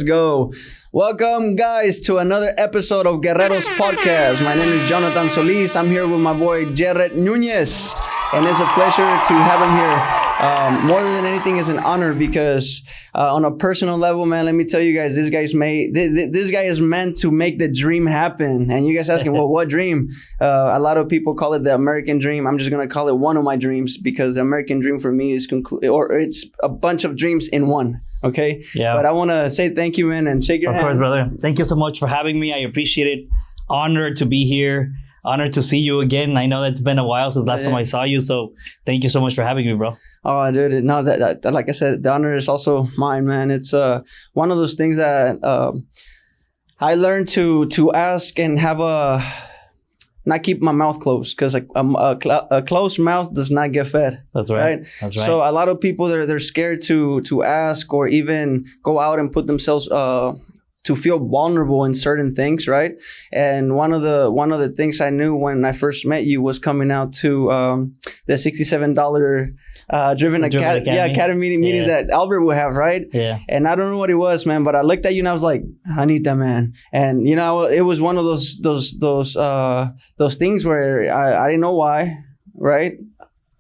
Let's go. Welcome, guys, to another episode of Guerreros Podcast. My name is Jonathan Solis. I'm here with my boy, Jared Nunes. And it's a pleasure to have him here. More than anything, it's an honor because on a personal level, man, let me tell you guys, this guy is meant to make the dream happen. And you guys asking, well, what dream? A lot of people call it the American dream. I'm just going to call it one of my dreams because the American dream for me is it's a bunch of dreams in one. Okay. Yeah. But I want to say thank you, man, and shake your hand. Of course, brother. Thank you so much for having me. I appreciate it. Honored to be here. Honored to see you again. I know that's been a while since last time I saw you. So thank you so much for having me, bro. Oh, dude. No, that like I said, the honor is also mine, man. It's one of those things that I learned to ask and have not keep my mouth closed because a closed mouth does not get fed. That's right. That's right. So a lot of people they're scared to ask or even go out and put themselves to feel vulnerable in certain things, right? And one of the things I knew when I first met you was coming out to the $67 Driven Academy meetings that Albert would have, right? Yeah. And I don't know what it was, man, but I looked at you and I was like, I need that, man. And you know, it was one of those things where I didn't know why, right?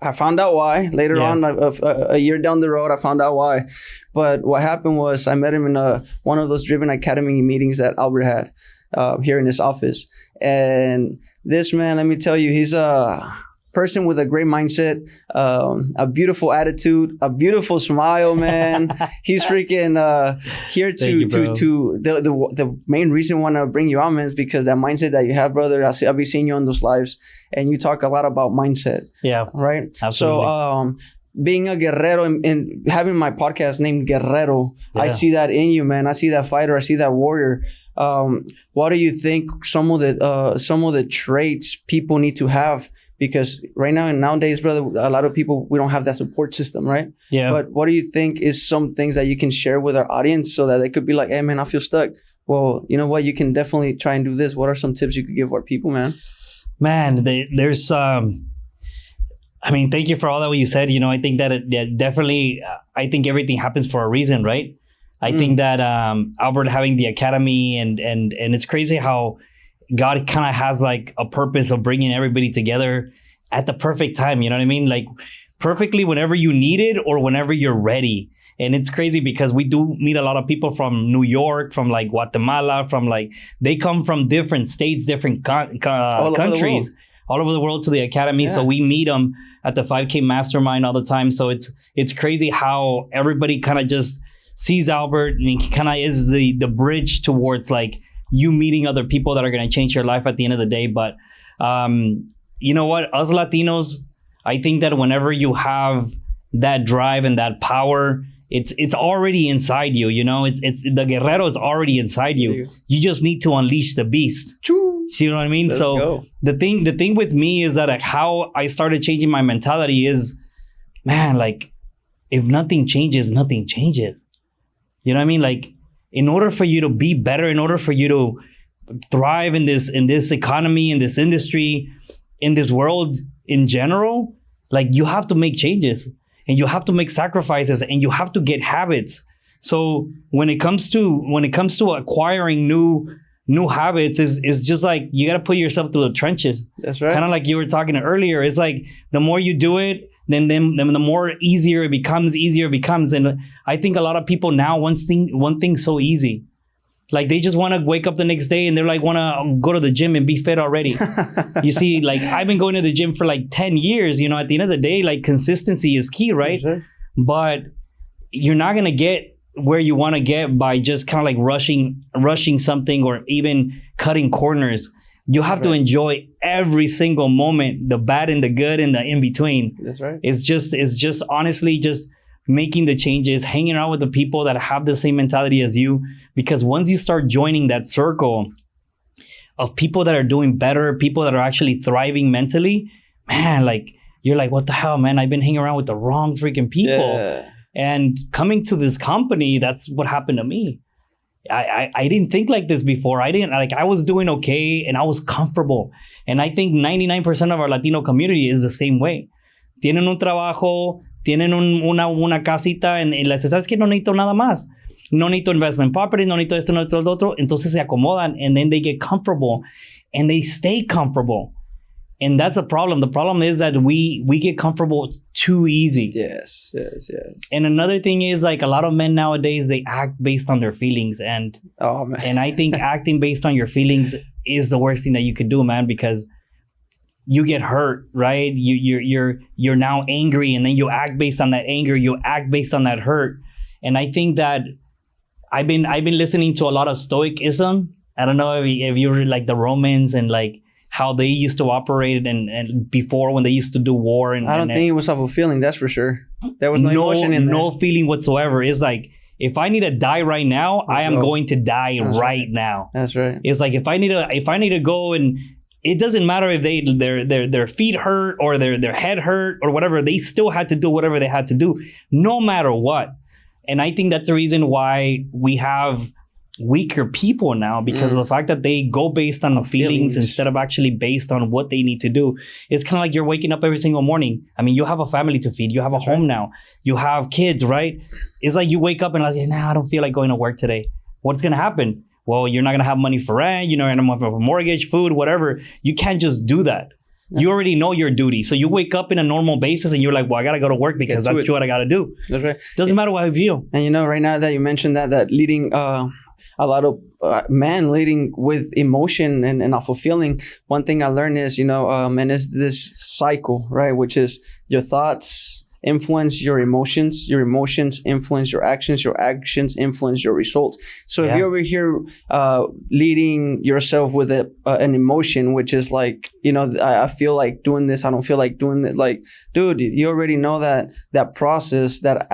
I found out why later on, a year down the road, I found out why. But what happened was I met him in one of those Driven Academy meetings that Albert had here in his office. And this man, let me tell you, he's a person with a great mindset, a beautiful attitude, a beautiful smile, man. He's freaking here the main reason I want to bring you on, man, is because that mindset that you have, brother. I'll be seeing you on those lives, and you talk a lot about mindset. Yeah, right. Absolutely. So, being a Guerrero and having my podcast named Guerrero, I see that in you, man. I see that fighter. I see that warrior. What do you think some of the traits people need to have? Because right now and nowadays, brother, a lot of people, we don't have that support system, right? Yeah. But what do you think is some things that you can share with our audience so that they could be like, hey, man, I feel stuck. Well, you know what? You can definitely try and do this. What are some tips you could give our people, man? Man, there's thank you for all that what you said. You know, I think that definitely, I think everything happens for a reason, right? I think that Albert having the academy and it's crazy how God kind of has like a purpose of bringing everybody together at the perfect time. You know what I mean? Like perfectly whenever you need it or whenever you're ready. And it's crazy because we do meet a lot of people from New York, from like Guatemala, from like, they come from different states, different countries, all over the world to the academy. Yeah. So we meet them at the 5K mastermind all the time. So it's crazy how everybody kind of just sees Albert and he kind of is the bridge towards like, you meeting other people that are going to change your life at the end of the day. But you know what? Us Latinos, I think that whenever you have that drive and that power, it's already inside you. You know, it's the Guerrero is already inside you. You just need to unleash the beast. See what I mean? Let's go. The thing with me is that like, how I started changing my mentality is, man, like if nothing changes, nothing changes. You know what I mean? Like, in order for you to be better, in order for you to thrive in this economy, in this industry, in this world in general, like you have to make changes and you have to make sacrifices and you have to get habits. So when it comes to acquiring new habits, is just like you got to put yourself through the trenches. That's right. Kind of like you were talking earlier. It's like the more you do it, then the more easier it becomes. And I think a lot of people now, one thing so easy. Like they just want to wake up the next day and they're like, want to go to the gym and be fit already. You see, like I've been going to the gym for like 10 years, you know, at the end of the day, like consistency is key, right? Sure. But you're not going to get where you want to get by just kind of like rushing something or even cutting corners. You have to enjoy every single moment, the bad and the good and the in between. That's right. It's just honestly just making the changes, hanging out with the people that have the same mentality as you. Because once you start joining that circle of people that are doing better, people that are actually thriving mentally, man, like you're like, what the hell, man? I've been hanging around with the wrong freaking people. Yeah. And coming to this company, that's what happened to me. I didn't think like this before. I was doing okay and I was comfortable. And I think 99% of our Latino community is the same way. Tienen un trabajo, tienen una casita, y les sabes que no necesito nada más. no necesito investment property, no necesito esto, no necesito lo otro. Entonces se acomodan and then they get comfortable and they stay comfortable. And that's a problem. The problem is that we get comfortable too easy. Yes. And another thing is like a lot of men nowadays, they act based on their feelings. And I think acting based on your feelings is the worst thing that you could do, man, because you get hurt, right? You're now angry, and then you act based on that anger. You act based on that hurt. And I think that I've been listening to a lot of Stoicism. I don't know if you read like the Romans and like how they used to operate and before when they used to do war. And I don't think it was off of feeling, that's for sure. There was no emotion in there. No feeling whatsoever. It's like, if I need to die right now, I am going to die right now. That's right. It's like if I need to go, and it doesn't matter if their feet hurt or their head hurt or whatever, they still had to do whatever they had to do, no matter what. And I think that's the reason why we have weaker people now, because of the fact that they go based on feelings instead of actually based on what they need to do. It's kind of like you're waking up every single morning. I mean, you have a family to feed. You have a home now. You have kids, right? It's like you wake up and I say, I don't feel like going to work today. What's going to happen? Well, you're not going to have money for rent. You're not going to have a mortgage, food, whatever. You can't just do that. You already know your duty. So you wake up in a normal basis and you're like, well, I got to go to work because that's what I got to do. That's right. Doesn't matter what I feel. And right now that you mentioned that leading... a lot of men leading with emotion and off of feeling. One thing I learned is, and it's this cycle, right? Which is your thoughts influence your emotions influence your actions influence your results. So if you're over here leading yourself with an emotion, which is like, I feel like doing this, I don't feel like doing it. Like, dude, you already know that process, that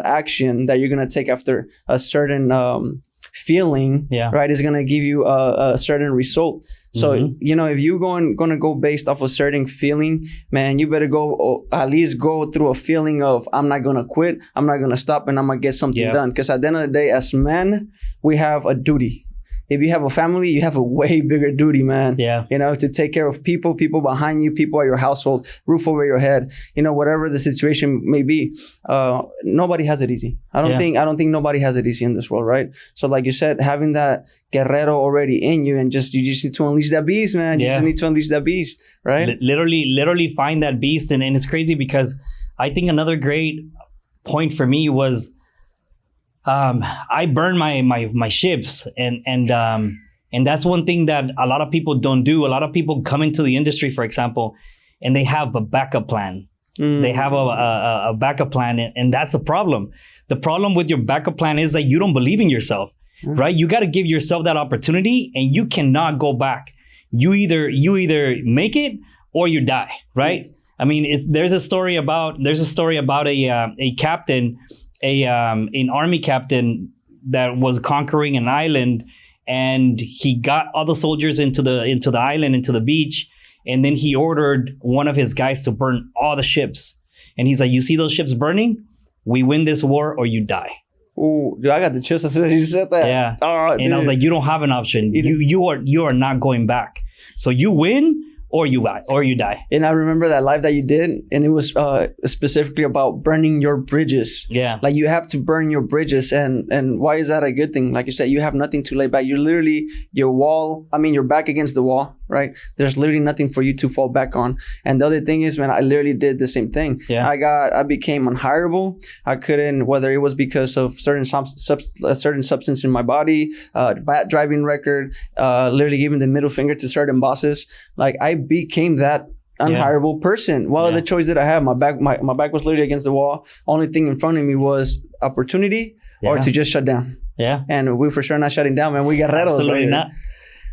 action that you're gonna take after a certain feeling, right, is gonna give you a certain result. So if you're gonna go based off a certain feeling, man, you better go at least go through a feeling of, I'm not gonna quit, I'm not gonna stop, and I'm gonna get something done. Because at the end of the day, as men, we have a duty. If you have a family, you have a way bigger duty, man. Yeah. To take care of people behind you, people at your household, roof over your head, whatever the situation may be. Nobody has it easy. I don't think nobody has it easy in this world, right? So like you said, having that Guerrero already in you, and you just need to unleash that beast, man. You just need to unleash that beast, right? Literally find that beast. And it's crazy because I think another great point for me was, I burn my ships, and that's one thing that a lot of people don't do. A lot of people come into the industry, for example, and they have a backup plan. They have a backup plan, and that's the problem. The problem with your backup plan is that you don't believe in yourself, right? You got to give yourself that opportunity, and you cannot go back. You either make it or you die, right? I mean, there's a story about a captain. An army captain that was conquering an island, and he got all the soldiers into the island, into the beach, and then he ordered one of his guys to burn all the ships. And he's like, you see those ships burning? We win this war or you die. Oh, dude, I got the chills as soon as you said that. Yeah. And I was like, you don't have an option. You are not going back. So you win or you die. And I remember that live that you did, and it was specifically about burning your bridges. Yeah. Like, you have to burn your bridges, and why is that a good thing? Like you said, you have nothing to lay back. You're literally you're back against the wall, right? There's literally nothing for you to fall back on. And the other thing is, man, I literally did the same thing. Yeah. I became unhireable. I couldn't, whether it was because of certain substance in my body, bad driving record, literally giving the middle finger to certain bosses. Like, I became that unhireable person. What other choice did I have? My back was literally against the wall. Only thing in front of me was opportunity or to just shut down. Yeah. And we for sure not shutting down, man. We got Guerreros. Absolutely not.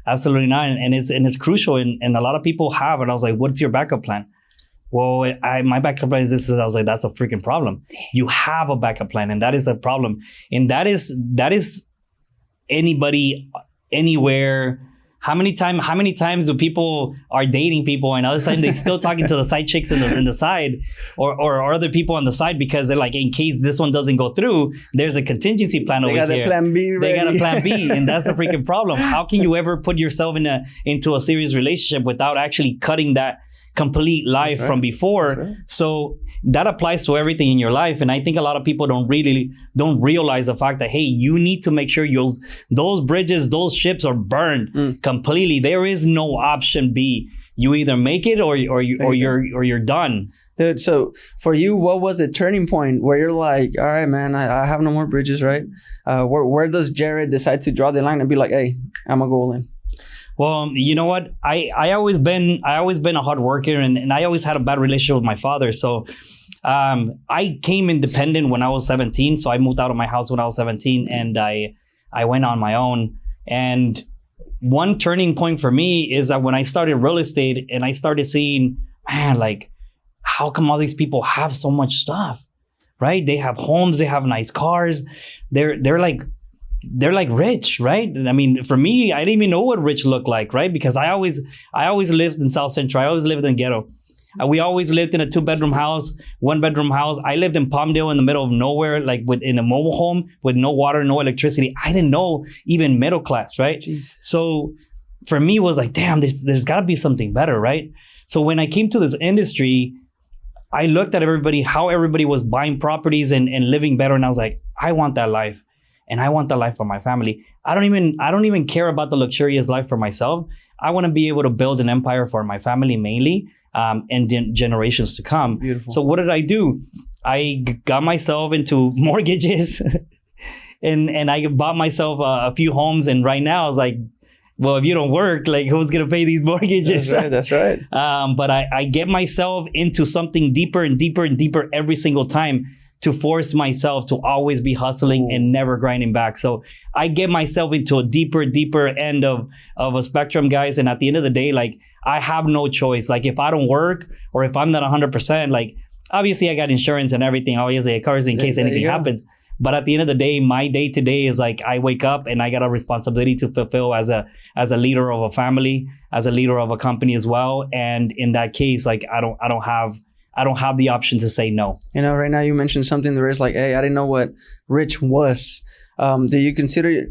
Absolutely not. And it's crucial. And a lot of people have. And I was like, what's your backup plan? Well, my backup plan is this. I was like, that's a freaking problem. You have a backup plan, and that is a problem. And that is anybody, anywhere. How many times do people are dating people, and all of a sudden they still talking to the side chicks in the side, or other people on the side, because they're like, in case this one doesn't go through, there's a contingency plan over here. They got a plan B ready. They got a plan B, and that's the freaking problem. How can you ever put yourself into a serious relationship without actually cutting that complete life from before. Right. So that applies to everything in your life. And I think a lot of people don't realize the fact that, hey, you need to make sure those bridges, those ships are burned completely. There is no option B. You either make it or you're done. Dude, so for you, what was the turning point where you're like, all right, man, I have no more bridges, right? Where does Jared decide to draw the line and be like, hey, I'm gonna go all in? Well, you know what? I always been a hard worker, and I always had a bad relationship with my father. So I came independent when I was 17. So I moved out of my house when I was 17, and I went on my own. And one turning point for me is that when I started real estate and I started seeing, man, like, how come all these people have so much stuff, right? They have homes, they have nice cars. They're like rich, right? I mean, for me, I didn't even know what rich looked like, right? Because I always lived in South Central. I always lived in Guerrero. We always lived in a 2-bedroom house, 1-bedroom house. I lived in Palmdale in the middle of nowhere, like in a mobile home with no water, no electricity. I didn't know even middle class, right? Jeez. So for me, it was like, damn, there's got to be something better, right? So when I came to this industry, I looked at how everybody was buying properties and living better. And I was like, I want that life. And I want that life for my family. I don't even care about the luxurious life for myself. I want to be able to build an empire for my family mainly. And generations to come. Beautiful. So what did I do? I got myself into mortgages and I bought myself a few homes. And right now I was like, well, if you don't work, like who's going to pay these mortgages? That's right. But I get myself into something deeper and deeper and deeper every single time to force myself to always be hustling and never grinding back. So I get myself into a deeper end of a spectrum, guys. And at the end of the day, like, I have no choice. Like, if I don't work or if I'm not 100%, like, obviously I got insurance and everything. Obviously, it covers in case anything happens. But at the end of the day, my day to day is like, I wake up and I got a responsibility to fulfill as a leader of a family, as a leader of a company as well. And in that case, like, I don't have the option to say no. You know, right now you mentioned something that is like, hey, I didn't know what rich was. Do you consider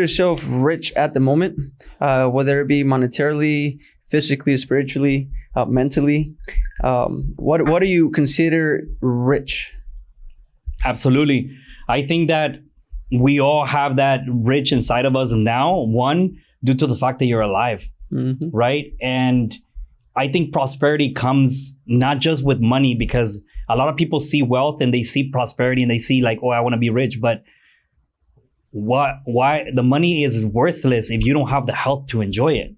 yourself rich at the moment, whether it be monetarily, physically, spiritually, mentally? What do you consider rich? Absolutely. I think that we all have that rich inside of us now, one, due to the fact that you're alive, right? And I think prosperity comes not just with money, because a lot of people see wealth and they see prosperity and they see like, oh, I want to be rich. But why the money is worthless if you don't have the health to enjoy it.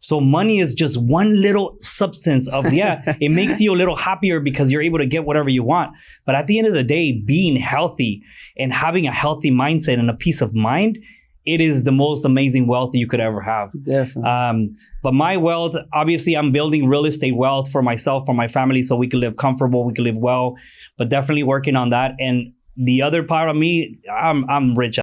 So money is just one little substance of, it makes you a little happier because you're able to get whatever you want. But at the end of the day, being healthy and having a healthy mindset and a peace of mind, it is the most amazing wealth you could ever have. Definitely. But my wealth, obviously, I'm building real estate wealth for myself, for my family, so we can live comfortable, we can live well, but definitely working on that. And the other part of me, I'm rich.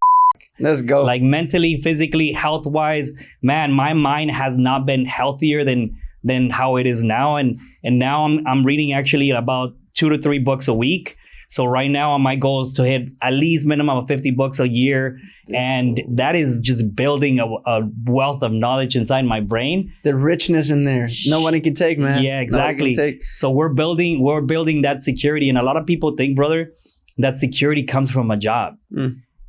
Let's go. Like mentally, physically, health-wise, man, my mind has not been healthier than how it is now. And now I'm reading actually about 2 to 3 books a week. So right now my goal is to hit at least minimum of 50 books a year. And that is just building a wealth of knowledge inside my brain. The richness in there. Nobody can take, man. Yeah, exactly. So we're building that security. And a lot of people think, brother, that security comes from a job.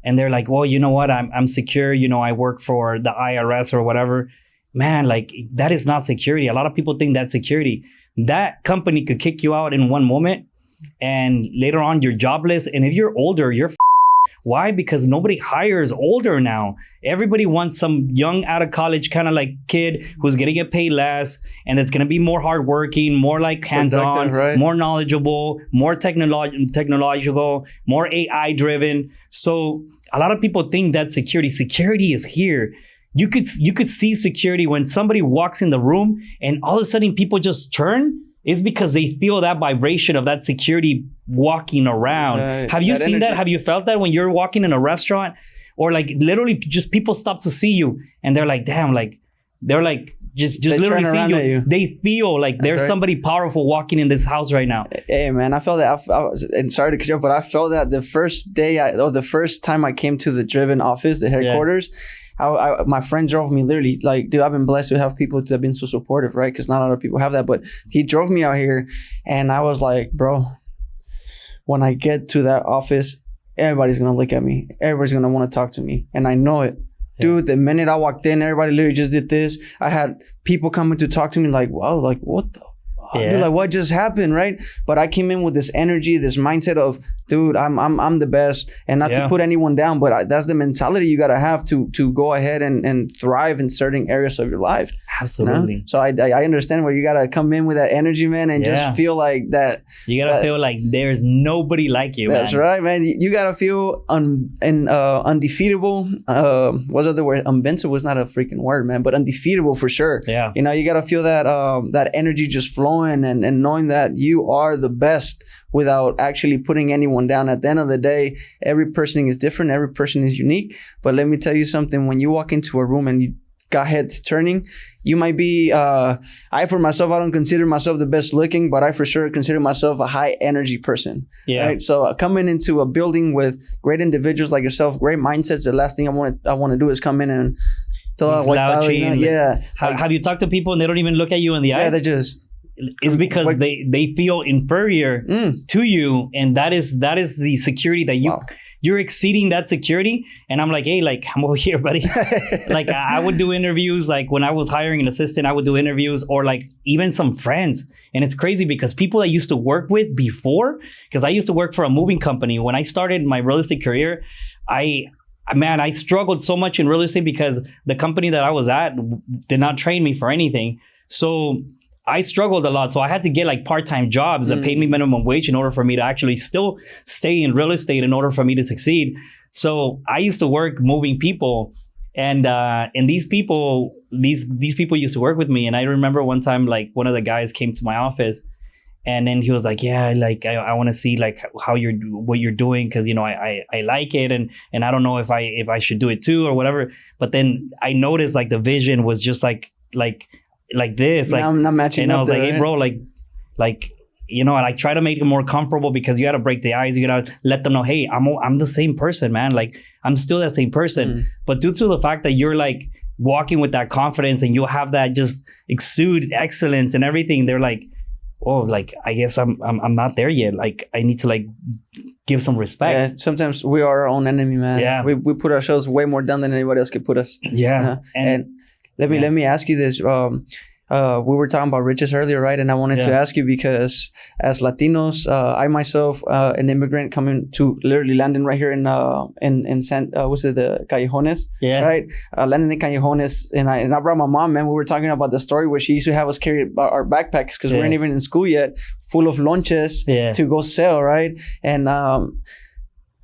And they're like, well, you know what? I'm secure. You know, I work for the IRS or whatever. Man, like that is not security. A lot of people think that's security. That company could kick you out in one moment and later on you're jobless. And if you're older, you're why? Because nobody hires older now. Everybody wants some young out of college kind of like kid who's going to get paid less and it's going to be more hardworking, more like hands-on, right? More knowledgeable, more technological, more AI driven. So a lot of people think that security is here. You could see security when somebody walks in the room and all of a sudden people just turn. It's because they feel that vibration of that security walking around. Right. Have you seen energy? That? Have you felt that when you're walking in a restaurant or like literally just people stop to see you and they're like, damn, like they're like just literally see you. They feel like there's somebody powerful walking in this house right now. Hey man, I felt that. And sorry to cut you off, but I felt that the first day the first time I came to the Driven office, the headquarters. my friend drove me literally, like, dude, I've been blessed to have people that have been so supportive, right? Because not a lot of people have that, but he drove me out here, and I was like, bro, when I get to that office, everybody's going to look at me. Everybody's going to want to talk to me. And I know it. Yeah. Dude, the minute I walked in, everybody literally just did this. I had people coming to talk to me like, wow, like, what the? Yeah. Dude, like, what just happened, right? But I came in with this energy, this mindset of, dude, I'm the best, and not to put anyone down, but that's the mentality you gotta have to go ahead and thrive in certain areas of your life. Absolutely. You know? So I understand where you gotta come in with that energy, man, and just feel like that. You gotta feel like there's nobody like you. That's right, man. You gotta feel undefeatable. What's the other word? Invincible is not a freaking word, man, but undefeatable for sure. Yeah. You know, you gotta feel that that energy just flowing and knowing that you are the best without actually putting anyone down. At the end of the day, every person is different. Every person is unique. But let me tell you something. When you walk into a room and you got heads turning, you might be, for myself, I don't consider myself the best looking, but I for sure consider myself a high energy person. Yeah. Right? So coming into a building with great individuals like yourself, great mindsets, the last thing I want to do is come in and have you talked to people and they don't even look at you in the eyes? Yeah, they just... It's because they feel inferior to you, and that is the security that you're exceeding that security. And I'm like, hey, like, I'm over here, buddy. Like, I would do interviews, like when I was hiring an assistant, I would do interviews, or like even some friends. And it's crazy because people I used to work with before, because I used to work for a moving company. When I started my real estate career, I struggled so much in real estate because the company that I was at did not train me for anything. So I struggled a lot. So I had to get like part-time jobs that paid me minimum wage in order for me to actually still stay in real estate in order for me to succeed. So I used to work moving people, and these people used to work with me. And I remember one time, like, one of the guys came to my office, and then he was like, yeah, like, I want to see like what you're doing. Cause, you know, I like it. And I don't know if I should do it too or whatever. But then I noticed like the vision was just like this, like, I'm not matching. And I was like, hey, bro, like, you know, and I try to make it more comfortable because you got to break the ice. You got to let them know, hey, I'm the same person, man. Like, I'm still that same person. But due to the fact that you're like walking with that confidence and you have that just exude excellence and everything, they're like, oh, like, I guess I'm not there yet. Like, I need to like give some respect. Yeah, sometimes we are our own enemy, man. Yeah. We put ourselves way more down than anybody else could put us. Yeah. And let me ask you this. We were talking about riches earlier, right? And I wanted to ask you because as Latinos, I myself, an immigrant coming to literally landing right here in the Callejones, right? Landing in Callejones, and I brought my mom, man. We were talking about the story where she used to have us carry our backpacks because we weren't even in school yet, full of lunches to go sell, right? And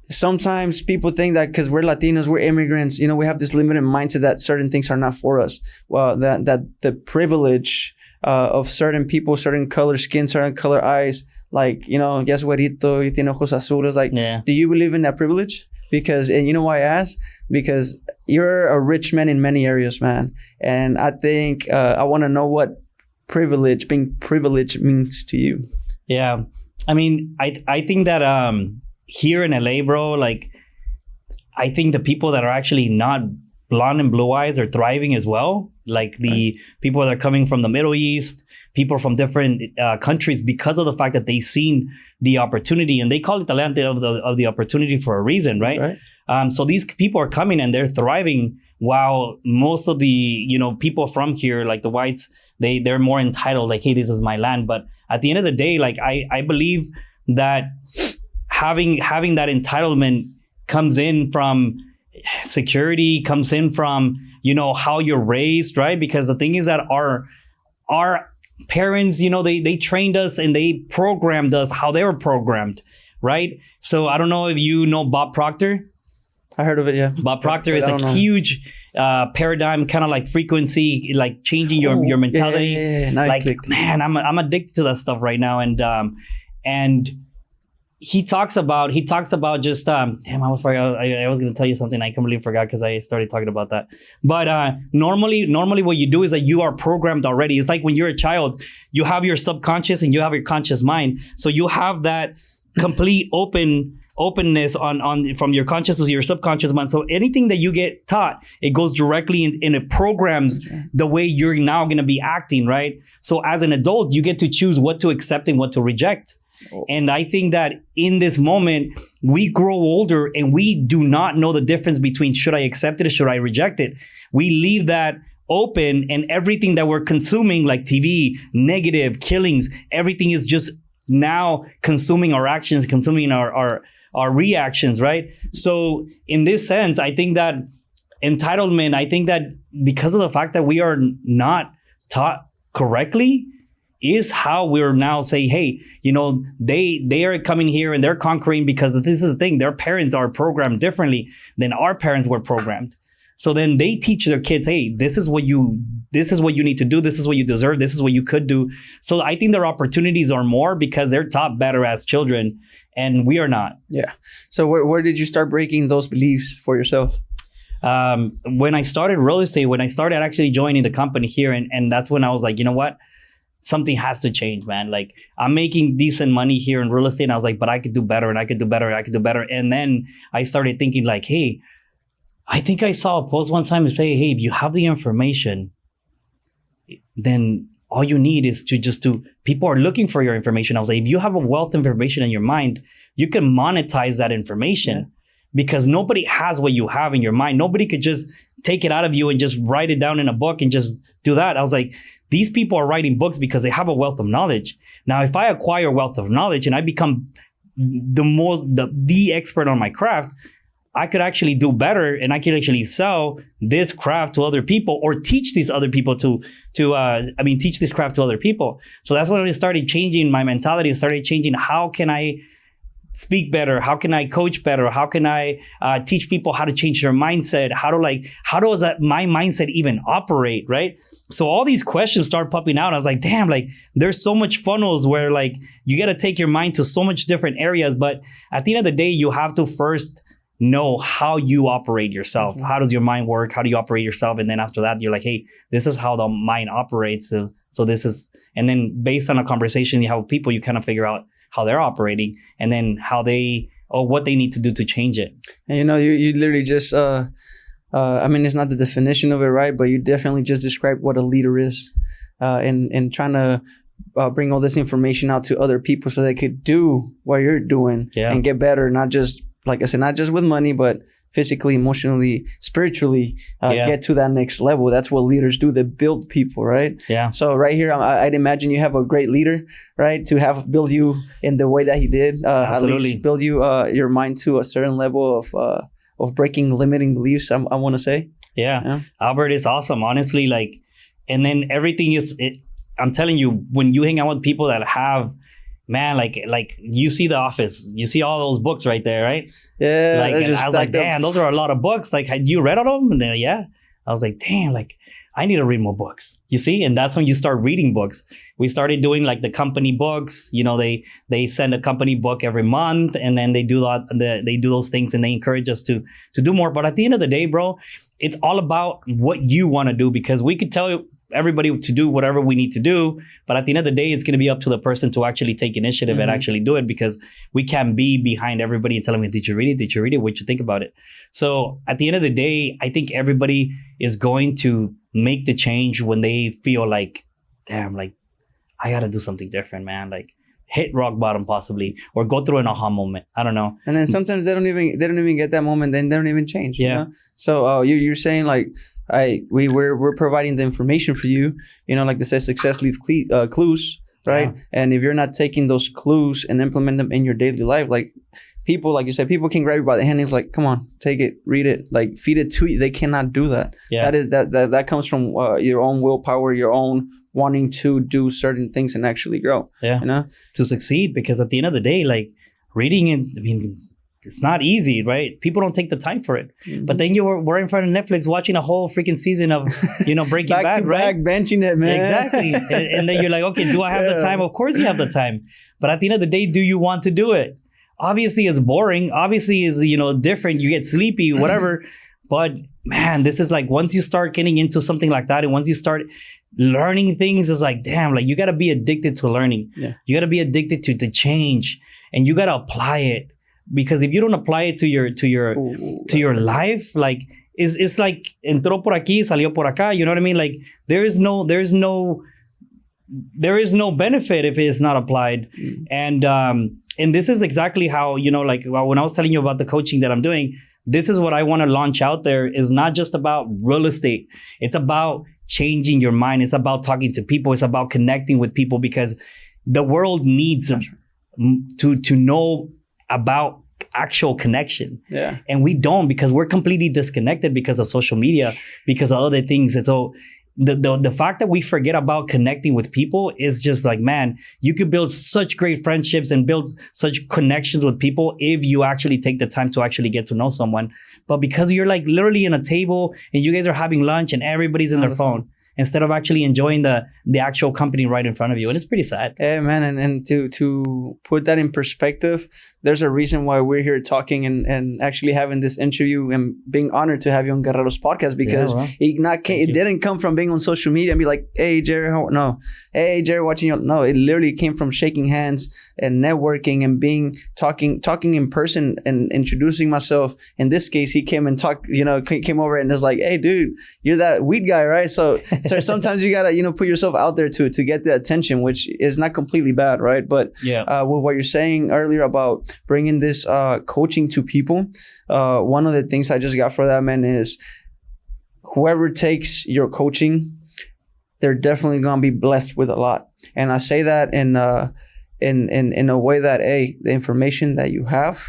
sometimes people think that because we're Latinos, we're immigrants, you know, we have this limited mindset that certain things are not for us. Well, that the privilege of certain people, certain color skin, certain color eyes, like, you know, yes, güerito, you tiene ojos azules. Like, do you believe in that privilege? Because, and you know why I ask? Because you're a rich man in many areas, man. And I think I want to know what being privileged means to you. Yeah. I mean, I think that here in LA, bro, like, I think the people that are actually not blonde and blue eyes are thriving as well. Like the people that are coming from the Middle East, people from different countries, because of the fact that they've seen the opportunity, and they call it the land of the opportunity for a reason, right? So these people are coming and they're thriving, while most of the, you know, people from here, like the whites, they're more entitled, like, hey, this is my land. But at the end of the day, like, I believe that having that entitlement comes in from security, comes in from, you know, how you're raised, right? Because the thing is that our parents, you know, they trained us and they programmed us how they were programmed, right? So I don't know if you know Bob Proctor. I heard of it, yeah. Bob Proctor is a huge paradigm, kind of like frequency, like changing your mentality. Yeah. Like, man, I'm addicted to that stuff right now, and he talks about just damn, I was going to tell you something I completely forgot because I started talking about that. But normally what you do is that you are programmed already. It's like when you're a child, you have your subconscious and you have your conscious mind. So you have that complete open openness on from your conscious to your subconscious mind. So anything that you get taught, it goes directly in it programs the way you're now going to be acting, right? So as an adult, you get to choose what to accept and what to reject. And I think that in this moment, we grow older and we do not know the difference between should I accept it or should I reject it. We leave that open, and everything that we're consuming, like TV, negative, killings, everything is just now consuming our actions, consuming our reactions, right? So in this sense, I think that entitlement, I think that because of the fact that we are not taught correctly, is how we're now saying, hey, you know, they are coming here and they're conquering because this is the thing. Their parents are programmed differently than our parents were programmed. So then they teach their kids, hey, this is what you need to do. This is what you deserve. This is what you could do. So I think their opportunities are more because they're taught better as children and we are not. Yeah. So where did you start breaking those beliefs for yourself? When I started real estate, when I started actually joining the company here, and that's when I was like, you know what? Something has to change, man. Like, I'm making decent money here in real estate. And I was like, but I could do better and I could do better and I could do better. And then I started thinking like, hey, I think I saw a post one time to say, hey, if you have the information, then all you need is to people are looking for your information. I was like, if you have a wealth of information in your mind, you can monetize that information because nobody has what you have in your mind. Nobody could just take it out of you and just write it down in a book and just do that. I was like, these people are writing books because they have a wealth of knowledge. Now, if I acquire wealth of knowledge and I become the expert on my craft, I could actually do better and I could actually sell this craft to other people or teach these other people teach this craft to other people. So that's when I started changing my mentality, started changing how can I speak better? How can I coach better? How can I teach people how to change their mindset? How does my mindset even operate, right? So all these questions start popping out. I was like, damn, like there's so much funnels where like you got to take your mind to so much different areas. But at the end of the day, you have to first know how you operate yourself. How does your mind work? How do you operate yourself? And then after that, you're like, hey, this is how the mind operates. So this is, and then based on a conversation you have with people, you kind of figure out how they're operating and then what they need to do to change it. And you know, you literally just, I mean, it's not the definition of it, right? But you definitely just described what a leader is, and trying to bring all this information out to other people so they could do what you're doing and get better. Not just, like I said, not just with money, but physically, emotionally, spiritually, get to that next level. That's what leaders do. They build people, right? Yeah. So right here, I'd imagine you have a great leader, right? To have build you in the way that he did. Absolutely. At least build you your mind to a certain level of breaking limiting beliefs, I want to say. Yeah. Albert is awesome, honestly. Like, and then everything I'm telling you, when you hang out with people that have, man, like you see The Office, you see all those books right there, right? Yeah. Like, and I was like, damn, those are a lot of books. Like, had you read all of them? And then, yeah. I was like, damn, like, I need to read more books, you see? And that's when you start reading books. We started doing like the company books. You know, they send a company book every month and then they do those things and they encourage us to do more. But at the end of the day, bro, it's all about what you want to do, because we could tell everybody to do whatever we need to do. But at the end of the day, it's going to be up to the person to actually take initiative and actually do it, because we can't be behind everybody and tell them, did you read it? Did you read it? What you think about it? So at the end of the day, I think everybody is going to make the change when they feel like, damn, like I got to do something different, man. Like hit rock bottom possibly, or go through an aha moment. I don't know. And then sometimes they don't even get that moment. Then they don't even change. Yeah. You know? So you're saying like, we're providing the information for you, you know, like they say, success leaves clues, right? Yeah. And if you're not taking those clues and implement them in your daily life, like people, like you said, people can grab you by the hand. It's like, come on, take it, read it, like feed it to you. They cannot do that. Yeah. That comes from your own willpower, your own wanting to do certain things and actually grow. Yeah. You know, to succeed, because at the end of the day, like reading it, I mean, it's not easy, right? People don't take the time for it. Mm-hmm. But then we're in front of Netflix watching a whole freaking season of, you know, Breaking Bad, to right? Back, benching it, man. Exactly. and then you're like, okay, do I have the time? Of course you have the time. But at the end of the day, do you want to do it? Obviously, it's boring. Obviously, it's, you know, different. You get sleepy, whatever. But man, this is like, once you start getting into something like that, and once you start learning things, it's like, damn, like you got to be addicted to learning. Yeah. You got to be addicted to change, and you got to apply it. because if you don't apply it to your life, like it's like entró por aquí, salió por acá. You know what I mean? Like there is no benefit if it's not applied. And this is exactly how, you know, like when I was telling you about the coaching that I'm doing, this is what I want to launch out there. Is not just about real estate. It's about changing your mind. It's about talking to people. It's about connecting with people, because the world needs to know about actual connection. Yeah. And we don't, because we're completely disconnected because of social media, because of other things. And so the fact that we forget about connecting with people is just like, man, you could build such great friendships and build such connections with people if you actually take the time to actually get to know someone. But because you're like literally in a table and you guys are having lunch and everybody's in their phone, instead of actually enjoying the actual company right in front of you. And it's pretty sad. Yeah, man. And to put that in perspective, there's a reason why we're here talking and actually having this interview and being honored to have you on Guerreros Podcast, because it didn't come from being on social media and be like, hey, Jared, hey, Jared, watching you. No, it literally came from shaking hands and networking and talking in person and introducing myself. In this case, he came and came over and was like, hey, dude, you're that weed guy, right? So sometimes you gotta, put yourself out there to get the attention, which is not completely bad, right? But with what you're saying earlier about bringing this coaching to people, one of the things I just got for that, man, is whoever takes your coaching, they're definitely gonna be blessed with a lot. And I say that in a way that, hey, the information that you have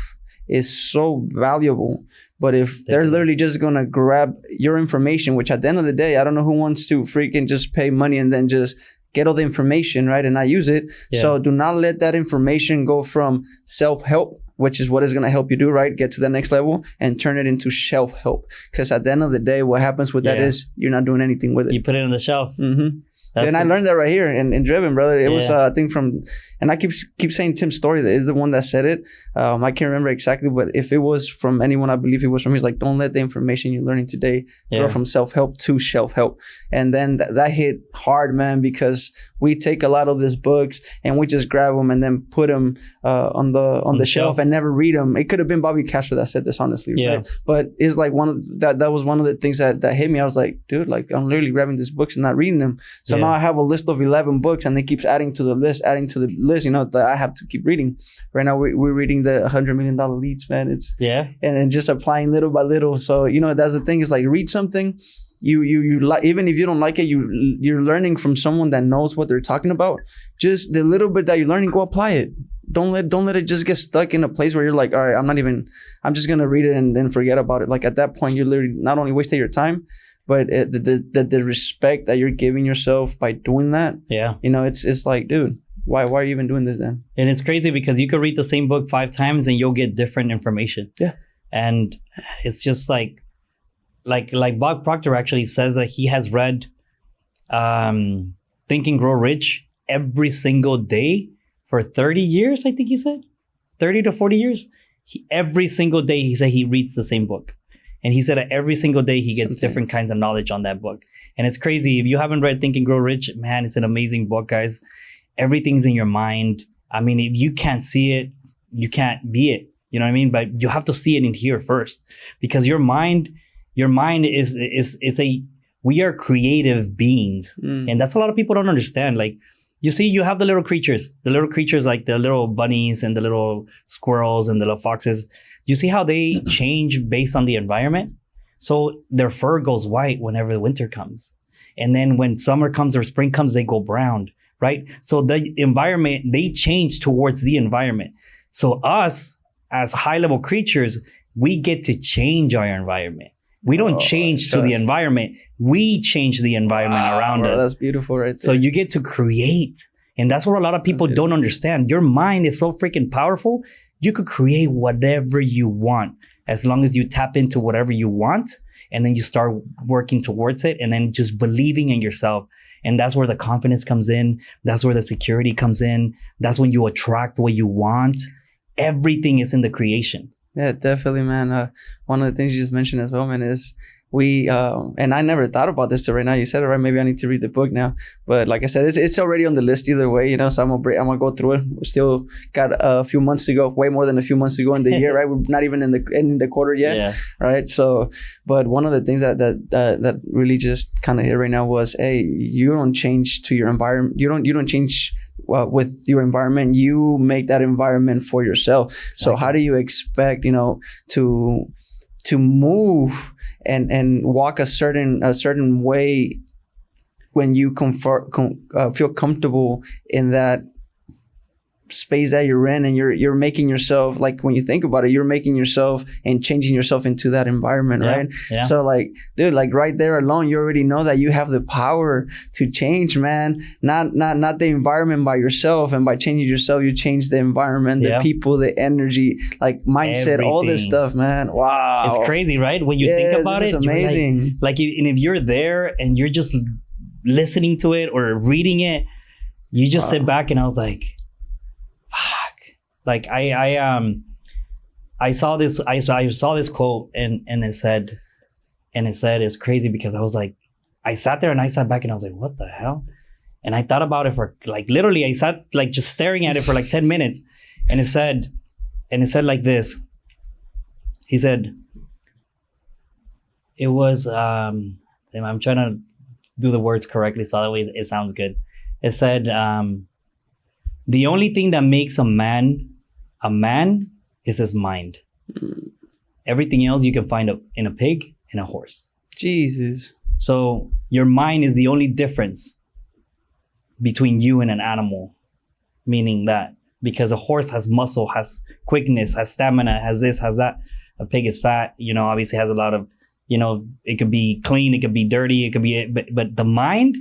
is so valuable. But if they're literally just going to grab your information, which at the end of the day, I don't know who wants to freaking just pay money and then just get all the information, right, and not use it. Yeah. So do not let that information go from self-help, which is what is going to help you do, right, get to the next level, and turn it into shelf-help. Because at the end of the day, what happens with that is you're not doing anything with it. You put it on the shelf. Mm-hmm. And I learned that right here in Driven, brother. It was a thing from, and I keep saying Tim's story that is the one that said it. I can't remember exactly, but if it was from anyone, I believe it was from him. He's like, don't let the information you're learning today go from self-help to shelf-help. And then that hit hard, man, because we take a lot of these books and we just grab them and then put them on the shelf and never read them. It could have been Bobby Castro that said this, honestly. Yeah. Right? But it's like that was one of the things that hit me. I was like, dude, like I'm literally grabbing these books and not reading them. So now I have a list of 11 books and it keeps adding to the list, that I have to keep reading. Right now we're reading the $100 million leads, man. It's and just applying little by little. So, that's the thing, is like, read something. You even if you don't like it, you're learning from someone that knows what they're talking about. Just the little bit that you're learning, go apply it. Don't let it just get stuck in a place where you're like, all right, I'm just gonna read it and then forget about it. Like at that point, you're literally not only wasting your time, but the respect that you're giving yourself by doing that. Yeah. It's like, dude, why are you even doing this then? And it's crazy because you could read the same book 5 times and you'll get different information. Yeah. And it's just like Bob Proctor actually says that he has read Think and Grow Rich every single day for 30 years, I think he said. 30 to 40 years. Every single day he said he reads the same book. And he said that every single day he gets different kinds of knowledge on that book. And it's crazy. If you haven't read Think and Grow Rich, man, it's an amazing book, guys. Everything's in your mind. I mean, if you can't see it, you can't be it. You know what I mean? But you have to see it in here first, because your mind is we are creative beings. And that's a lot of people don't understand. Like, you see, you have the little creatures like the little bunnies and the little squirrels and the little foxes. You see how they change based on the environment? So their fur goes white whenever the winter comes. And then when summer comes or spring comes, they go brown, right? So the environment, they change towards the environment. So us as high-level creatures, we get to change our environment. We don't change to the environment. We change the environment around us. That's beautiful right there. So you get to create. And that's what a lot of people don't understand. Your mind is so freaking powerful. You could create whatever you want as long as you tap into whatever you want, and then you start working towards it, and then just believing in yourself. And that's where the confidence comes in. That's where the security comes in. That's when you attract what you want. Everything is in the creation. Yeah, definitely, man. One of the things you just mentioned as well, man, is and I never thought about this till right now. You said it right. Maybe I need to read the book now. But like I said, it's already on the list either way, you know. So I'm gonna go through it. We still got a few months to go, way more than a few months to go in the year, right? We're not even in the quarter yet, right? So, but one of the things that really just kind of hit right now was, hey, you don't change to your environment. You don't change with your environment. You make that environment for yourself. Exactly. So how do you expect, you know, to move and walk a certain way when you feel comfortable in that space that you're in, and you're making yourself, like, when you think about it, you're making yourself and changing yourself into that environment, right? Yeah. So like, dude, like right there alone, you already know that you have the power to change, man. Not the environment by yourself, and by changing yourself, you change the environment, the people, the energy, like mindset, everything. All this stuff, man. Wow, it's crazy, right? When you think about it, it's amazing. Like and if you're there and you're just listening to it or reading it, you just sit back, and I was like, fuck. Like I saw this quote, and it said it's crazy, because I was like, I sat there and I sat back and I was like, what the hell? And I thought about it for like, literally I sat like just staring at it for like 10 minutes, and it said like this. He said, it was I'm trying to do the words correctly so that way it sounds good. It said, the only thing that makes a man is his mind. Everything else you can find in a pig and a horse. Jesus. So your mind is the only difference between you and an animal. Meaning that, because a horse has muscle, has quickness, has stamina, has this, has that. A pig is fat, you know, obviously has a lot of, you know, it could be clean, it could be dirty, it could be, but the mind,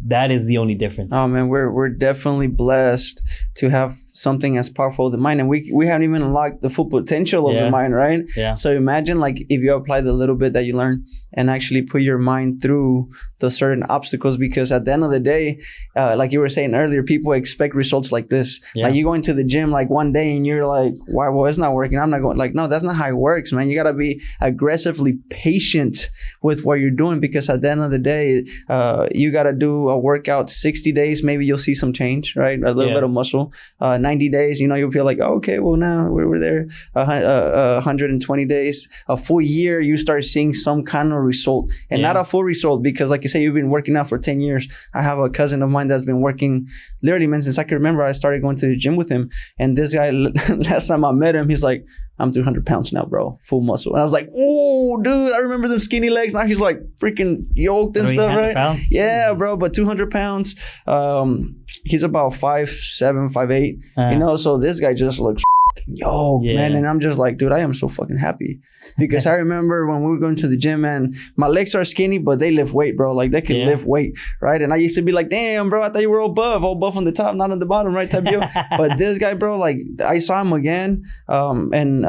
that is the only difference. Oh man, we're definitely blessed to have something as powerful as the mind, and we haven't even unlocked the full potential of the mind, right? Yeah. So imagine, like, if you apply the little bit that you learn and actually put your mind through the certain obstacles, because at the end of the day, like you were saying earlier, people expect results like this. Yeah. Like you go into the gym like one day and you're like, why? Well, it's not working. I'm not going. Like, no, that's not how it works, man. You gotta be aggressively patient with what you're doing, because at the end of the day, you gotta do a workout 60 days. Maybe you'll see some change, right? A little bit of muscle. 90 days, you know, you'll feel like, oh, okay, well, now we're there. 120 days, a full year, you start seeing some kind of result, and not a full result, because like you say, you've been working out for 10 years. I have a cousin of mine that's been working literally, man, since I can remember. I started going to the gym with him, and this guy, last time I met him, he's like, I'm 300 pounds now, bro. Full muscle. And I was like, oh, dude, I remember them skinny legs. Now he's like freaking yoked and stuff, right? Pounds? Yeah, bro, but 200 pounds. He's about 5'7", 5'8", you know, so this guy just looks yoked, man. And I'm just like, dude, I am so fucking happy, because I remember when we were going to the gym, man, my legs are skinny, but they lift weight, bro. Like they can lift weight, right? And I used to be like, damn, bro, I thought you were all buff on the top, not on the bottom, right? Type deal. But this guy, bro, like I saw him again, and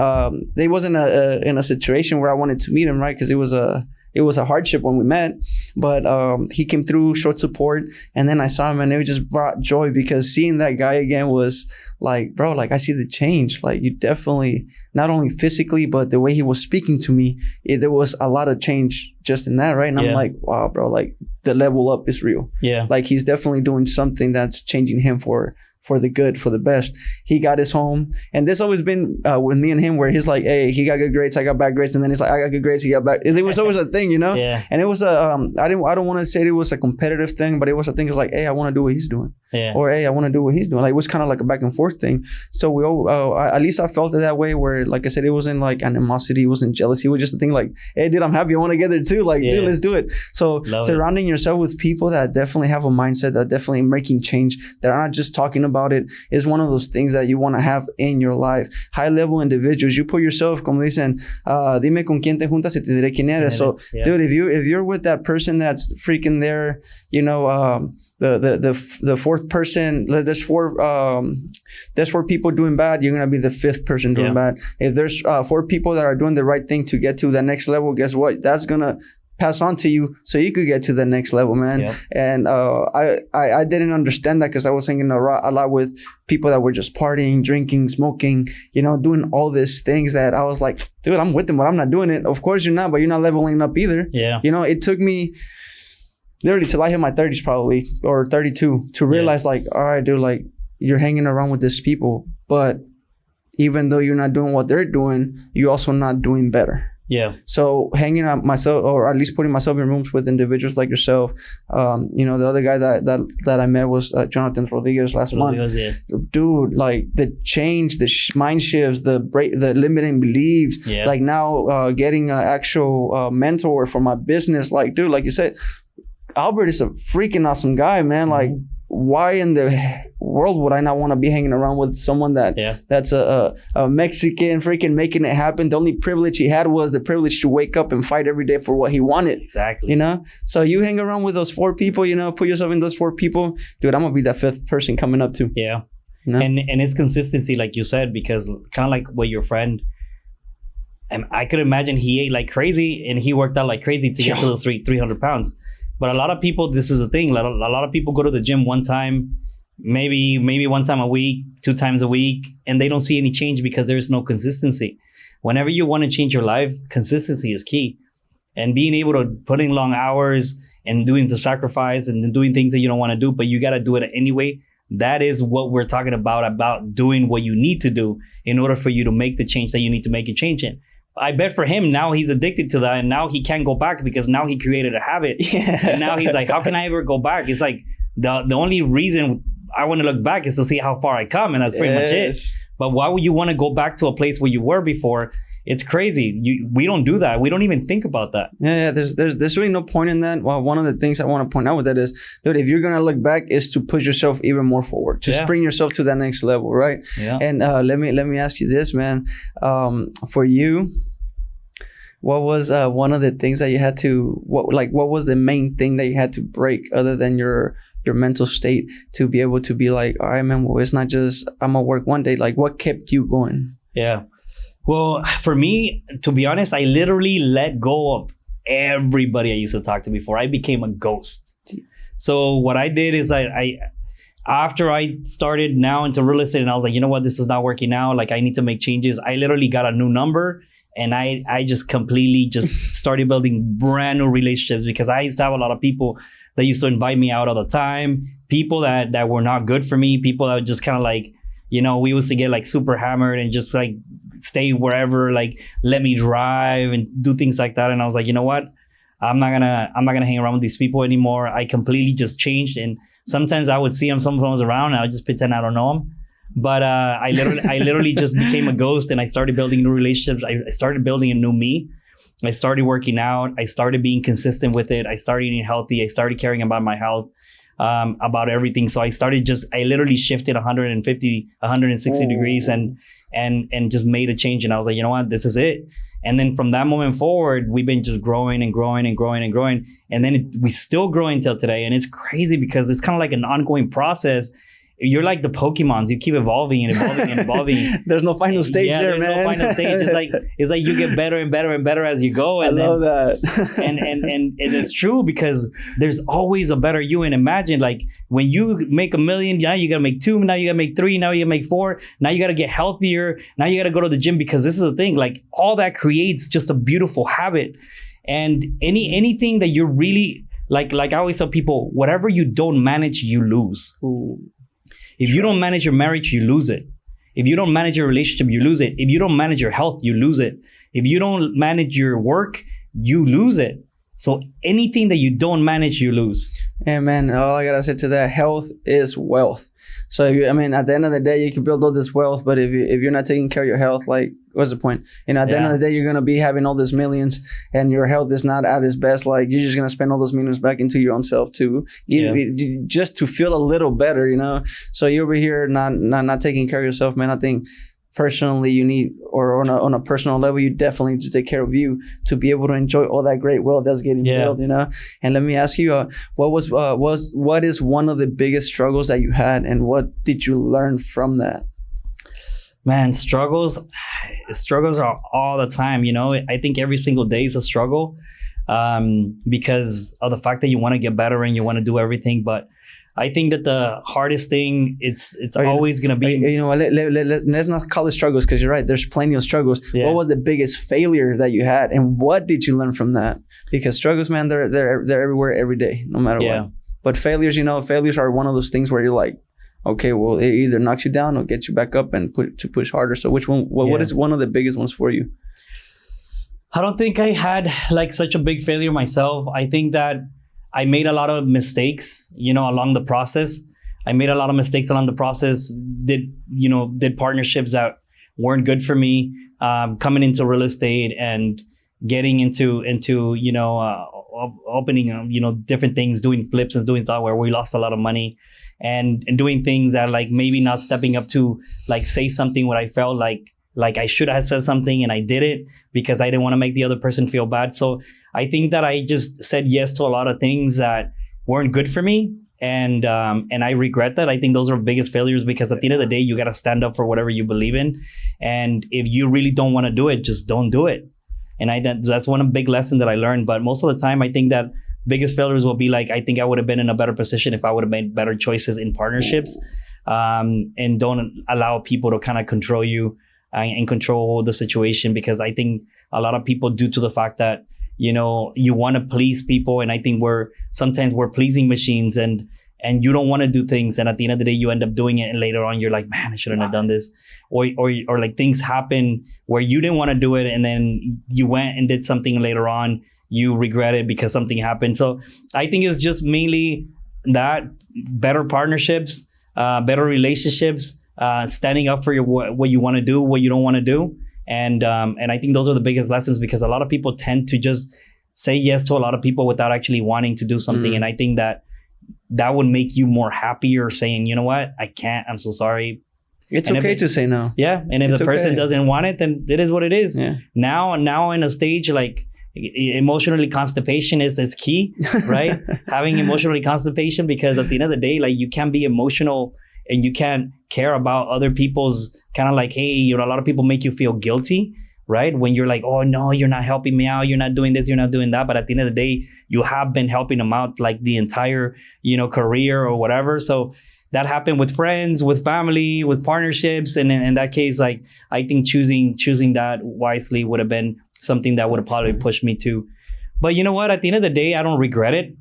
they wasn't in a situation where I wanted to meet him, right? Because it was a hardship when we met, but he came through, showed support, and then I saw him, and it just brought joy, because seeing that guy again was like, bro, like I see the change. Like you definitely, not only physically, but the way he was speaking to me, there was a lot of change just in that, right? And I'm like, wow, bro, like the level up is real. Yeah, like he's definitely doing something that's changing him for the good, for the best. He got his home, and this always been with me and him, where he's like, hey, he got good grades, I got bad grades, and then he's like, I got good grades, he got bad. It was always a thing, you know. And it was I don't want to say it was a competitive thing, but it was a thing. It's like, hey, I want to do what he's doing, or hey, I want to do what he's doing. Like it was kind of like a back and forth thing. So we all, at least I felt it that way, where like I said, it wasn't like animosity, it wasn't jealousy. It was just a thing like, hey, dude, I'm happy, I want to get there too. Like, dude, let's do it. So surrounding yourself with people that definitely have a mindset, that definitely making change, that are not just talking about it, is one of those things that you want to have in your life. High level individuals, you put yourself, como dicen, dime con quién te juntas y te diré quién eres. So, dude, if you're with that person that's freaking there, you know, the fourth person, there's four people doing bad, you're gonna be the fifth person doing bad. If there's 4 people that are doing the right thing to get to the next level, guess what? That's gonna pass on to you so you could get to the next level, man. Yep. And I didn't understand that because I was hanging a lot with people that were just partying, drinking, smoking, you know, doing all these things that I was like, dude, I'm with them, but I'm not doing it. Of course you're not, but you're not leveling up either. Yeah. You know, it took me literally till I hit my 30s probably, or 32, to realize like, all right, dude, like you're hanging around with these people, but even though you're not doing what they're doing, you're also not doing better. Yeah. So hanging out myself, or at least putting myself in rooms with individuals like yourself. You know, the other guy that I met was Jonathan Rodriguez last month. Yeah. Dude, like the change, the mind shifts, the limiting beliefs. Yeah. Like now getting an actual mentor for my business. Like, dude, like you said, Albert is a freaking awesome guy, man. Like, why in the world would I not want to be hanging around with someone that's a Mexican freaking making it happen? The only privilege he had was the privilege to wake up and fight every day for what he wanted. Exactly. You know? So you hang around with those 4 people, you know, put yourself in those 4 people. Dude, I'm going to be that 5th person coming up too. Yeah. You know? And it's consistency, like you said, because kind of like what your friend, and I could imagine he ate like crazy and he worked out like crazy to get to those 300 pounds. But a lot of people, this is the thing. A lot of people go to the gym one time, maybe 1 time a week, 2 times a week, and they don't see any change because there is no consistency. Whenever you want to change your life, consistency is key. And being able to put in long hours and doing the sacrifice and doing things that you don't want to do, but you got to do it anyway. That is what we're talking about doing what you need to do in order for you to make the change that you need to make a change in. I bet for him, now he's addicted to that and now he can't go back because now he created a habit. Yeah. And now he's like, how can I ever go back? It's like the only reason I want to look back is to see how far I come, and that's pretty much it. But why would you want to go back to a place where you were before? It's crazy. We don't do that. We don't even think about that. Yeah. There's really no point in that. Well, one of the things I want to point out with that is, dude, if you're gonna look back, is to push yourself even more forward, to spring yourself to that next level, right? Yeah. And let me ask you this, man. For you, what was one of the things that you had to what was the main thing that you had to break other than your mental state to be able to be like, all right, man, well, it's not just I'm gonna work one day. Like, what kept you going? Yeah. Well, for me, to be honest, I literally let go of everybody I used to talk to before. I became a ghost. So what I did is I after I started now into real estate and I was like, you know what, this is not working out. Like, I need to make changes. I literally got a new number and I just completely just started building brand new relationships because I used to have a lot of people that used to invite me out all the time. People that were not good for me. People that were just kind of like, you know, we used to get like super hammered and just like stay wherever, like let me drive and do things like that. And I was like, you know what? I'm not gonna hang around with these people anymore. I completely just changed. And sometimes I would see them, someone's around, and I would just pretend I don't know them. But I literally just became a ghost, and I started building new relationships. I started building a new me. I started working out. I started being consistent with it. I started eating healthy. I started caring about my health, about everything. So I literally shifted 160 degrees and just made a change. And I was like, you know what, this is it. And then from that moment forward, we've been just growing and growing and growing and growing. And then we still growing till today. And it's crazy because it's kind of like an ongoing process. You're like the Pokemons. You keep evolving and evolving and evolving. There's no final stage there, man. There's no final stage. It's like you get better and better and better as you go. And I love that. and it is true because there's always a better you. And imagine, like, when you make $1 million, now you got to make 2, now you got to make 3, now you got to make 4. Now you got to get healthier. Now you got to go to the gym, because this is the thing. Like, all that creates just a beautiful habit. And anything that you're really like I always tell people, whatever you don't manage, you lose. Ooh. If you don't manage your marriage, you lose it. If you don't manage your relationship, you lose it. If you don't manage your health, you lose it. If you don't manage your work, you lose it. So anything that you don't manage, you lose. Yeah, man, all I gotta say to that, health is wealth. So at the end of the day, you can build all this wealth, but if you're not taking care of your health, like, what's the point? At the end of the day, you're gonna be having all these millions, and your health is not at its best. Like, you're just gonna spend all those millions back into your own self just to feel a little better, you know. So you're over here not taking care of yourself, man. I think personally, you need, or on a personal level, you definitely need to take care of you to be able to enjoy all that great wealth that's getting built, you know. And let me ask you, what is one of the biggest struggles that you had, and what did you learn from that? Man, struggles are all the time, you know. I think every single day is a struggle. because of the fact that you want to get better and you want to do everything. But I think that the hardest thing, it's always going to be... You know, let's not call it struggles, because you're right. There's plenty of struggles. Yeah. What was the biggest failure that you had, and what did you learn from that? Because struggles, man, they're everywhere every day, no matter what. But failures, failures are one of those things where you're like, okay, well, it either knocks you down or gets you back up and push harder. So which one? What is one of the biggest ones for you? I don't think I had like such a big failure myself. I think that I made a lot of mistakes, along the process. Did partnerships that weren't good for me, coming into real estate and getting into opening, different things, doing flips and doing stuff where we lost a lot of money and doing things that like maybe not stepping up to like say something what I felt like I should have said something and I did it because I didn't want to make the other person feel bad. So I think that I just said yes to a lot of things that weren't good for me. And I regret that. I think those are biggest failures because at the end of the day, you got to stand up for whatever you believe in. And if you really don't want to do it, just don't do it. And that's one big lesson that I learned. But most of the time, I think that biggest failures will be like, I think I would have been in a better position if I would have made better choices in partnerships, and don't allow people to kind of control you and control the situation. Because I think a lot of people, due to the fact that, you want to please people. And I think sometimes we're pleasing machines and you don't want to do things. And at the end of the day, you end up doing it. And later on, you're like, man, I shouldn't have done this. Or like things happen where you didn't want to do it. And then you went and did something later on. You regret it because something happened. So I think it's just mainly that better partnerships, better relationships, standing up for what you want to do, what you don't want to do. And I think those are the biggest lessons because a lot of people tend to just say yes to a lot of people without actually wanting to do something. And I think that would make you more happier saying, you know what, I can't, I'm so sorry. It's okay to say no. Yeah. And if the person doesn't want it, then it is what it is. Yeah. Now in a stage like emotionally constipation is key, right? Having emotionally constipation, because at the end of the day, like you can't be emotional and you can't care about other people's kind of like, hey, a lot of people make you feel guilty, right? When you're like, oh no, you're not helping me out. You're not doing this, you're not doing that. But at the end of the day, you have been helping them out like the entire, career or whatever. So that happened with friends, with family, with partnerships. And in that case, like, I think choosing that wisely would have been something that would have probably pushed me to. But you know what? At the end of the day, I don't regret it.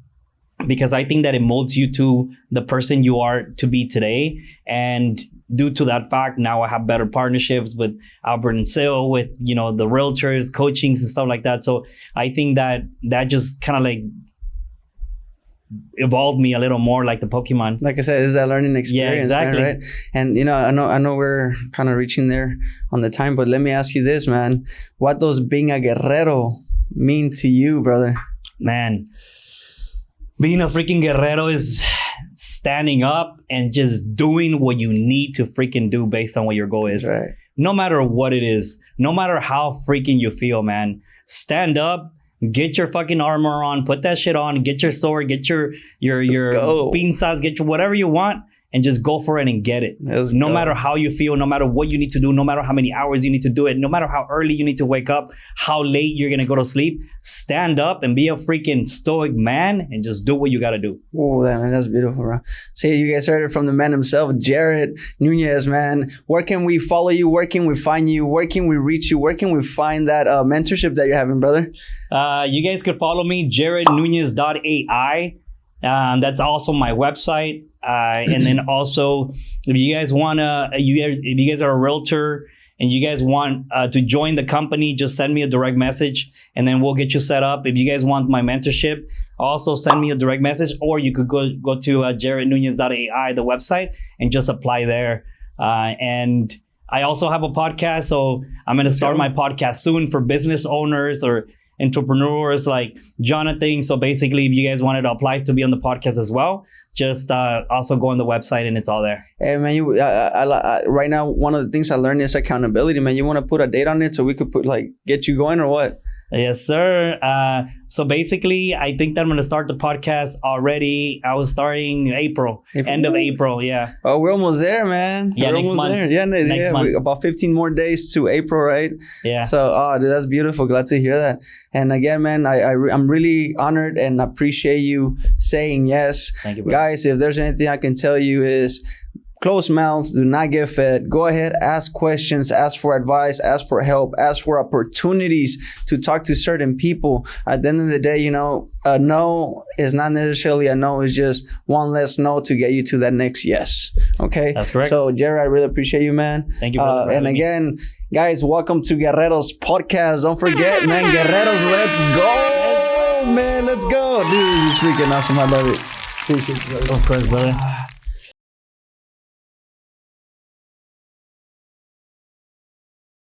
Because I think that it molds you to the person you are to be today. And due to that fact, now I have better partnerships with Albert and Sil, with, the realtors, coachings and stuff like that. So I think that just kind of like evolved me a little more like the Pokemon. Like I said, it's that learning experience. Yeah, exactly. Man, right? And, I know we're kind of reaching there on the time, but let me ask you this, man. What does being a Guerrero mean to you, brother? Man, being a freaking Guerrero is standing up and just doing what you need to freaking do based on what your goal is. Right. No matter what it is, no matter how freaking you feel, man, stand up, get your fucking armor on, put that shit on, get your sword, get your bean sauce, get your whatever you want, and just go for it and get it. No matter how you feel, no matter what you need to do, no matter how many hours you need to do it, no matter how early you need to wake up, how late you're going to go to sleep, stand up and be a freaking stoic man and just do what you got to do. Oh, man, that's beautiful, bro. See, you guys heard it from the man himself, Jared Nunes, man. Where can we follow you? Where can we find you? Where can we reach you? Where can we find that mentorship that you're having, brother? You guys could follow me, jarednunes.ai. That's also my website. And then also, if you guys if you guys are a realtor and you guys want to join the company, just send me a direct message and then we'll get you set up. If you guys want my mentorship, also send me a direct message, or you could go to jarednunes.ai, the website, and just apply there. And I also have a podcast, so I'm going to start my podcast soon for business owners or entrepreneurs like Jonathan. So basically, if you guys wanted to apply to be on the podcast as well, just also go on the website and it's all there. Hey man, right now one of the things I learned is accountability, man. You want to put a date on it so we could get you going or what? Yes, sir. So basically, I think that I'm going to start the podcast already. I was starting end of April. Yeah. Oh, we're almost there, man. Yeah, we're next almost month. there. Yeah, Next month. about 15 more days to April, right? Yeah. So, dude, that's beautiful. Glad to hear that. And again, man, I'm really honored and appreciate you saying yes. Thank you, brother. Guys, if there's anything I can tell you is closed mouths do not get fed. Go ahead, ask questions, ask for advice, ask for help, ask for opportunities to talk to certain people. At the end of the day, you know, a no is not necessarily a no. It's just one less no to get you to that next yes. Okay? That's correct. So, Jared, I really appreciate you, man. Thank you, brother, for and having me. again, guys, welcome to Guerreros Podcast. Don't forget, man, Guerreros, let's go, man. Let's go. Dude, this is freaking awesome. I love it. Appreciate you, brother. Of course, brother.